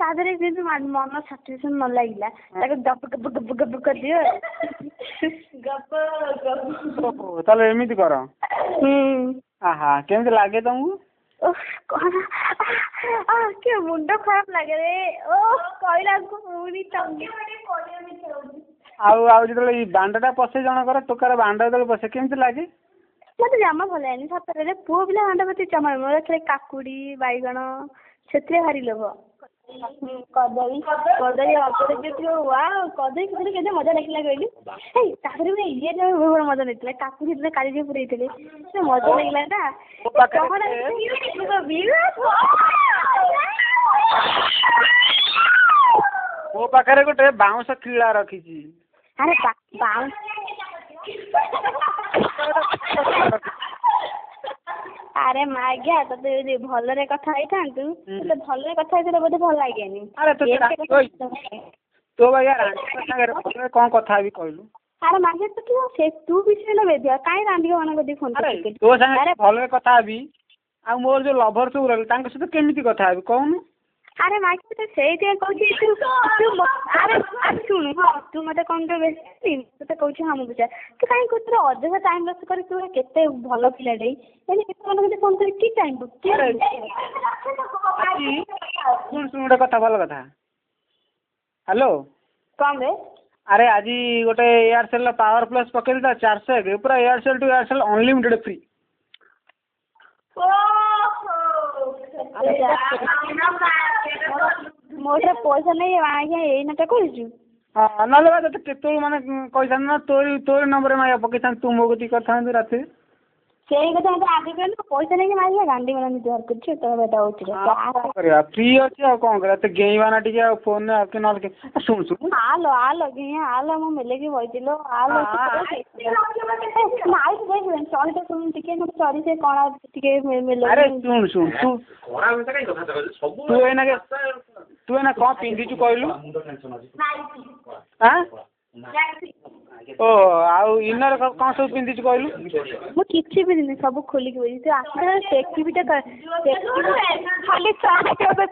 ତାଦେହରେ ଯେମିତି ମନ ସାଟିସ୍ଫାକ୍ସନ ନ ଲାଗିଲା ତାକୁ ଗପ ଗପ ଗପ ଗପ କରିଦିଅ ଗପ ଗପ। ତାହେଲେ ଏମିତି କର। ଆହା କେମିତି ଲାଗେ ତମକୁ? କି ମୁଣ୍ଡ ଖରାପ ଲାଗେ ରେ। ଓ କହିଲାକୁ ପୁଣି ଆଉ ଯେତେବେଳେ ଏଇ ବାଣ୍ଡଟା ପଶେ ଜଣଙ୍କର ଟୋକାର ବାଣ୍ଡ ଯେତେବେଳେ ପଶେ କେମିତି ଲାଗେ? ମତେ ଜମା ଭଲ ଲାଗେନି ସତରେ। ପୁଅ ପିଲା ବାଣ୍ଡ ପ୍ରତି ଜମା ମୋର ଖାଲି କାକୁଡି ବାଇଗଣ ସେଥିରେ ଭାରି ଲୋଭ। କଦଳୀ କଦଳୀ କଦଳୀ ସେଥିରେ କେତେ ମଜା ଲାଗିଲା କହିଲି। ଏଇ ତାପରେ ବି ଇଏ ବହୁତ ମଜା ଲାଗିଥିଲା କାକୁଡି ସେଥିରେ କାଳିଜିରା ପୁରେଇଥିଲେ ମଜା ଲାଗିଲା ନା। ମୋ ପାଖରେ ଗୋଟେ ବାଉଁଶ କିଳା ରଖିଛି। ଆରେ ବାଉଁଶ ଆରେ ମାଜ୍ଞା ତତେ ଯଦି ଭଲରେ କଥା ହେଇଥାନ୍ତୁ ତତେ ଭଲରେ କଥା ହେଇଥିଲେ ବୋଧେ ଭଲ ଲାଗେନି। ତୋ ଭାଇ ସାଙ୍ଗରେ କଣ କଥା ହେବି କହିଲୁ? ଆରେ ମାଜ୍ଞା ତୁ ବିଷୟ ନେବେ କାହିଁ ରାଣ୍ଡିକ ମାନଙ୍କ ଫୋନ କରୁଛୁ? ତୋ ସାଙ୍ଗରେ ଭଲରେ କଥା ହେବି ଆଉ ମୋର ଯୋଉ ଲଭର ସବୁ ରହିଲେ ତାଙ୍କ ସହିତ କେମିତି କଥା ହେବି କହୁନୁ? ଆରେ ମାଜ୍ଞା ତତେ ସେଇଥିପାଇଁ କହୁଛି ଆରେ ଶୁଣୁ ତୁ ମତେ କଣ ବେଶୀ ତତେ କହୁଛି ହଁ ମୁଁ ବୁଝା ତୁ କାହିଁ କହୁଛୁ ଅଯଥା ଟାଇମ ଲସ୍ କରି ତୁ କେତେ ଭଲ ପିଲାଟେ କେତେ ଫୋନ କରି କି ଟାଇମ ଶୁଣ ଗୋଟେ କଥା ଭଲ କଥା। ହ୍ୟାଲୋ କଣ ରେ? ଆରେ ଆଜି ଗୋଟେ ଏୟାରସେଲ ପାୱାର ପ୍ଲସ୍ ପକେଇଲି ତ 400 ପୁରା Aircel to Aircel unlimited free. ମୋର ପଇସା ନେଇ ଆଜ୍ଞା ଏଇନାଟା କରୁଛୁ। ହଁ ନହେଲେ ବା ତତେ କେତେବେଳୁ ମାନେ କହିଥାନ୍ତି ନା ତୋରି ନମ୍ବରରେ ମାରିବା ପକେଇଥାନ୍ତି ତୁ ମୋ କତିକି କରିଥାନ୍ତୁ ରାତିରେ। ସେଇ କଥା ମତେ ଆଗେ କହିଲୁ ପଇସା ନେଇକି ମାରିବା ଗାଣ୍ଡି ମାନେ ବ୍ୟବହାର କରୁଛୁ କଣ କରିବା ଫ୍ରି ଅଛି ଆଉ କଣ କରିବା ଏତେ ଗେଇବା ନା ଟିକେ ଆଉ ଫୋନରେ ଆଉ ନହେଲେ ଶୁଣୁ ଆଲୋ ଆଲୋ ମୁଁ ମେଲେକି ବଇଥିଲ ଆଲୋ ଚଳିତ ଶୁଣୁ ଟିକେ ସରି ସେ କଣ ଟିକେ ଆରେ ଶୁଣୁ ତୁ ଏଇନା କଣ ପିନ୍ଧିଛୁ କହିଲୁ? ଓ ଆଉ ଇନର କଣ ସବୁ ପିନ୍ଧିଛୁ କହିଲୁ? ମୁଁ କିଛି ପିନ୍ଧିନି ସବୁ ଖୋଲିକି ବଇଛି ତୁ ଆସିଲା ଖାଲି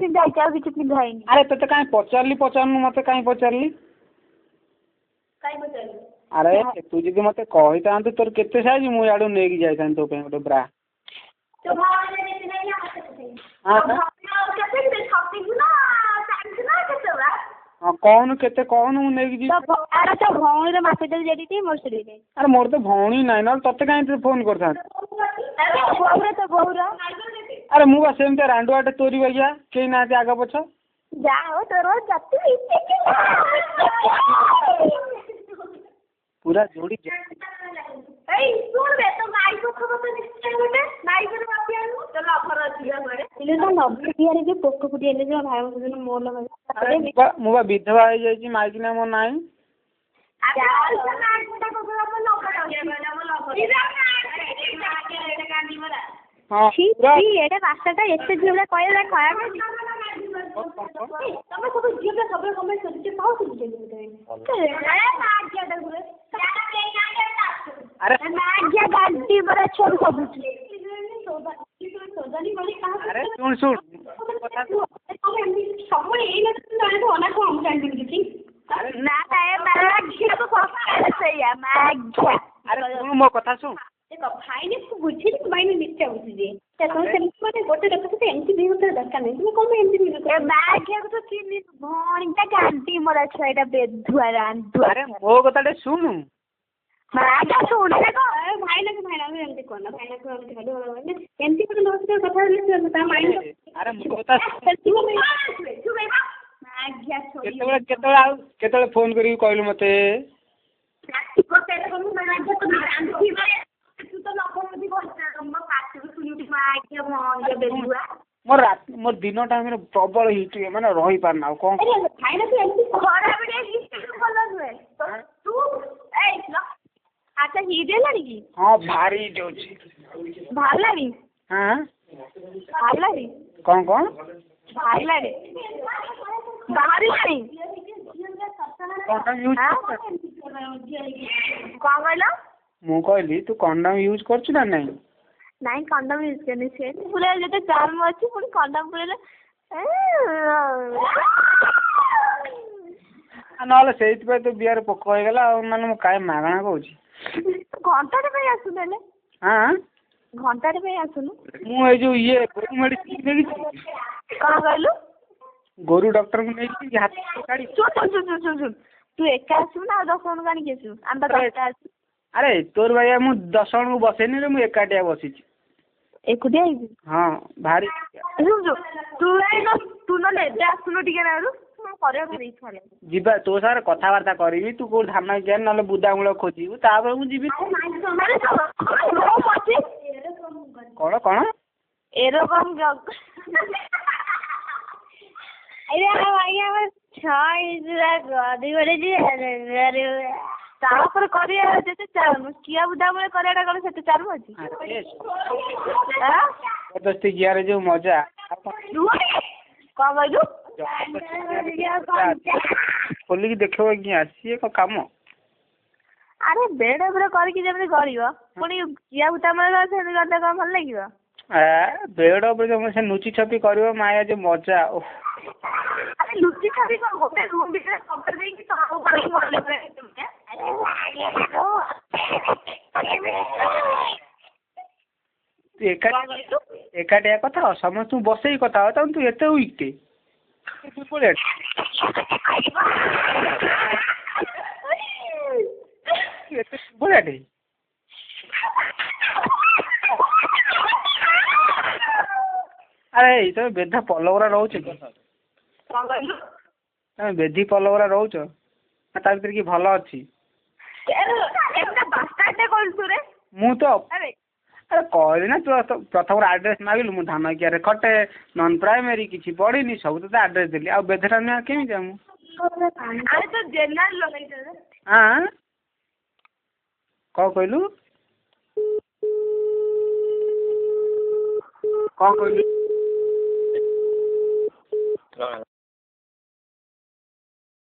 ପିନ୍ଧା ହେଇଛି ଆଉ କିଛି ପିନ୍ଧା ହେଇନି। ଆରେ ତତେ କାହିଁ ପଚାରୁନୁ ମତେ କାହିଁ ପଚାରିଲି? ଆରେ ତୁ ଯଦି ମତେ କହିଥାନ୍ତୁ ତୋର କେତେ ସାଇଜ ମୁଁ ଇଆଡୁ ନେଇକି ଯାଇଥାନ୍ତି ତୋ ପାଇଁ ଗୋଟେ ବ୍ରା। ହଁ କହୁନୁ କେତେ କହୁନୁ ମୁଁ ନେଇକି ଯିବି। ତୋ ଭଉଣୀର ମାପିଦେଲି ଯେତିକି ମୋର ସେତିକି। ଆରେ ମୋର ତ ଭଉଣୀ ନାହିଁ ନହେଲେ ତତେ କାହିଁ ଫୋନ କରିଥାନ୍ତି। ତୋ ବୋଉର ଆରେ ମୁଁ ବା ସେମିତିଆ ରାଣ୍ଡୁଆଟେ ତୋରି ବାଗିଆ କେହି ନାହାନ୍ତି ଆଗ ପଛ। ଯାହା ହଉ ତୋର ପୁରା ଯୋଡି ପୋକ ଫୁଟିଲେ ମୁଁ ବା ବିଧବା ହେଇଯାଇଛି ମାଇକିନା ମୋ ନାହିଁ। ଏଇଟା ଭାଷାଟା ଏତେ ଝିଅ ପିଲା କହିବା ଖରାପ ତମେ ସବୁ ଝିଅ ପିଲା ସବୁବେଳେ କମେଇ କରୁଛ ମୋ କଥା ଶୁଣ ଭାଇନେ ବୁଝିଲି ଭାଇନେ ନିଶ୍ଚୟ ବୁଝିଯିଏ ଗୋଟେ କଥା ଏମିତି ବି ଗୋଟେ ଦରକାର ନାହିଁ ତୁମେ କଣ ଏମିତି ଭଉଣୀଟା ଗାଣ୍ଡି ମରା ଛୁଆ ଏଇଟା ବେଧୁଆ ଆରେ ମୋ କଥାଟେ ଶୁଣୁ ଭାଇନାକୁ ଏମିତି କହନା ଭାଇନାକୁ ଏମିତି ଗୋଟେ ଲୋକ ସହିତ କଥା ହେଲେ ତା ମାଇଣ୍ଡ କେତେବେଳେ ଫୋନ କରିକି କହିଲୁ ମତେ? ମୋର ଦିନ ଟାଇମରେ ପ୍ରବଳ ହିଟ୍ ମାନେ ରହିପାରୁନା ଆଉ କଣ ଆଚ୍ଛା ହିଟ୍ ହେଲାଣି କି? ହଁ ଭାରି ହିଟ୍ ଅଛି। ବାହାରିଲାଣି? ହଁ ବାହାରିଲାଣି? କଣ ବାହାରିଲାଣି? ବାହାରିଲାଣି? କଣ କହିଲ? ମୁଁ କହିଲି ତୁ କଣ୍ଡମ ୟୁଜ୍ କରୁଛୁ ନା ନାଇଁ? ନାଇଁ କଣ୍ଡମ ୟୁଜ୍ କରିନି ସେମିତି ପୁରା ଯେତେ ଚାର୍ମ ଅଛି ପୁଣି କଣ୍ଡମ ପୁରେଇଲେ ନହେଲେ ସେଇଥିପାଇଁ ତ ବିଆରେ ପୋକ ହେଇଗଲା ଆଉ ମାନେ ମୁଁ କାଇଁ ମାଗଣା କହୁଛି। ଘଣ୍ଟାଟେ ପାଇଁ ଆସୁନୁ ହେଲେ। ହଁ ଘଣ୍ଟାଟେ ପାଇଁ ଆସୁନୁ। ମୁଁ ଏଇ ଯୋଉ ଗୋରୁ ମେଡିସିନ ନେଇଛି। କଣ କହିଲୁ? ଗୋରୁ ଡକ୍ଟରଙ୍କୁ ନେଇଛି ହାତ କାଢି। ଶୁଣ ତୁ ଏକା ଆସିବୁ ନା ଆଉ 10 ଜଣଙ୍କୁ ଆଣିକି ଆସିବୁ? ଆମେ ତ 10ଟା ଆସିବୁ। ଆରେ ତୋର ଭାଇ ମୁଁ 10 ଜଣଙ୍କୁ ବସେଇନି ରେ, ମୁଁ ଏକାଟିଆ ବସିଛି। ଏକୁଟିଆ ହେଇଛୁ? ହଁ ଭାରି। ତୁ ନହେଲେ ଏବେ ଆସୁନୁ ଟିକେ ନାରୁ କରିବା ଭାରି ଇଚ୍ଛା ହେଲାଣି। ଯିବା ତୋ ସାଙ୍ଗରେ କଥାବାର୍ତ୍ତା କରିବି, ତୁ କୋଉ ଧାନ ଜ୍ଞାନ ନହେଲେ ବୁଦାମୂଳ ଖୋଜିବୁ, ତାପରେ ମୁଁ ଯିବି। କଣ କଣ ଏରକମ ତାପରେ କରିବା ଯେତେ ଚାଲୁନୁ କିଆ ବୁଦାମୂଳେ କରିବାଟା କଣ ସେତେ ଚାଲୁ ଅଛି? ଜବରଦସ୍ତି କିଆରେ ଯୋଉ ମଜା। କଣ କହିଲୁ? ଖୋଲିକି ଦେଖିବ କିଆ ସିଏ କଣ କାମ? ଆରେ ବେଡ ଉପରେ କରିକି ଯେମିତି କରିବ ପୁଣି କିଆ ବୁଦାମୂଳେ ସେମିତି କଲେ କଣ ଭଲ ଲାଗିବ? ବେଡ ଉପରେ ସେ ଲୁଚି ଛପି କରିବ ମାୟା ଯୋଉ ମଜା। ଲୁଚି ଛପି କଣ ଗୋଟେ ରୁମ୍ ଭିତରେ କଭର ଦେଇକି ଏକାଟିଆ କଥା ସମସ୍ତଙ୍କୁ ବସେଇ କଥା ହବ ତୁ ଏତେ ୱିକ୍ ଏତେ ବଢିଆଟେ। ଆରେ ତମେ ବେଧା ପଲବରା ରହୁଛ କି? ତମେ ବେଧି ପଲବରା ରହୁଛ ତା ଭିତରେ କି ଭଲ ଅଛି? ମୁଁ ତ ଆରେ କହିଲି ନା ତୁ ପ୍ରଥମରୁ ଆଡ୍ରେସ ମାଗିଲୁ, ମୁଁ ଧାନ କିଆରେ ଖଟେ, ନନ୍ ପ୍ରାଇମେରୀ କିଛି ପଢିନି, ସବୁ ତ ଆଡ୍ରେସ ଦେଲି, ଆଉ ବେଧେଟା ନୁଆ କେମିତି ମୁଁ? କଣ କହିଲୁ? କଣ କହିଲୁ?